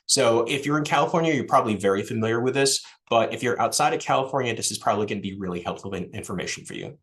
So if you're in California, you're probably very familiar with this, but if you're outside of California, this is probably going to be really helpful information for you.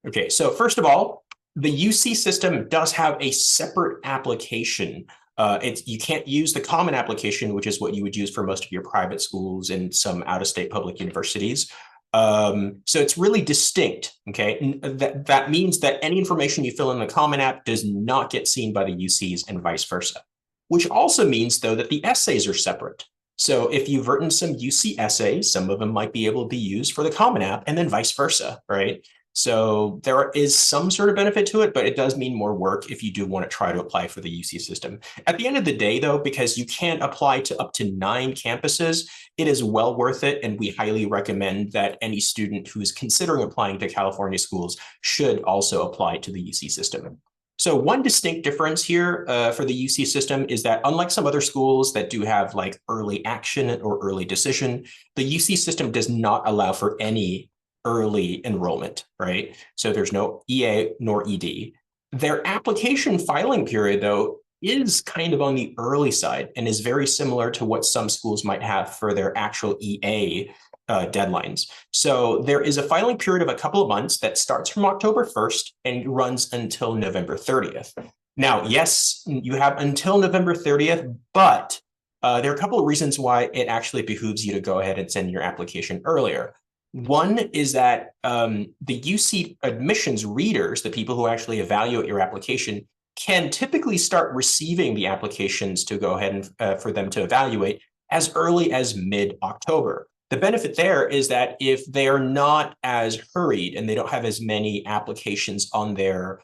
Okay, so first of all, the UC system does have a separate application. You can't use the common application, which is what you would use for most of your private schools and some out-of-state public universities. So it's really distinct, okay? That means that any information you fill in the common app does not get seen by the UCs and vice versa, which also means, though, that the essays are separate. So if you've written some UC essays, some of them might be able to be used for the common app and then vice versa, right? So there is some sort of benefit to it, but it does mean more work if you do want to try to apply for the UC system. At the end of the day, though, because you can apply to up to 9 campuses, it is well worth it. And we highly recommend that any student who is considering applying to California schools should also apply to the UC system. So one distinct difference here for the UC system is that unlike some other schools that do have like early action or early decision, the UC system does not allow for any early enrollment, right? So there's no EA nor ED. Their application filing period, though, is kind of on the early side and is very similar to what some schools might have for their actual EA deadlines. So there is a filing period of a couple of months that starts from October 1st and runs until November 30th. Now, yes, you have until November 30th, but there are a couple of reasons why it actually behooves you to go ahead and send your application earlier. One is that the UC admissions readers, the people who actually evaluate your application, can typically start receiving the applications to go ahead and for them to evaluate as early as mid-October. The benefit there is that if they are not as hurried and they don't have as many applications on their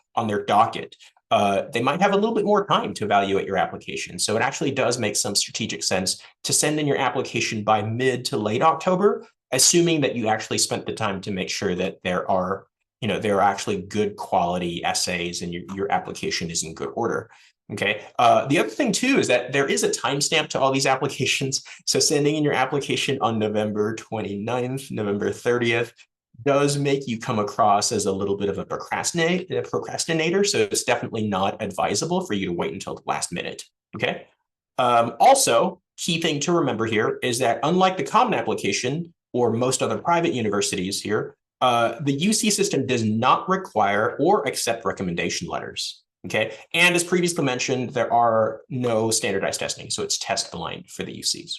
docket, they might have a little bit more time to evaluate your application. So it actually does make some strategic sense to send in your application by mid to late October, assuming that you actually spent the time to make sure that there are actually good quality essays and your application is in good order. Okay. The other thing too is that there is a timestamp to all these applications. So sending in your application on November 29th, November 30th does make you come across as a little bit of a procrastinator. So it's definitely not advisable for you to wait until the last minute. Okay. Also, key thing to remember here is that unlike the common application, or most other private universities here, the UC system does not require or accept recommendation letters, okay? And as previously mentioned, there are no standardized testing, so it's test blind for the UCs.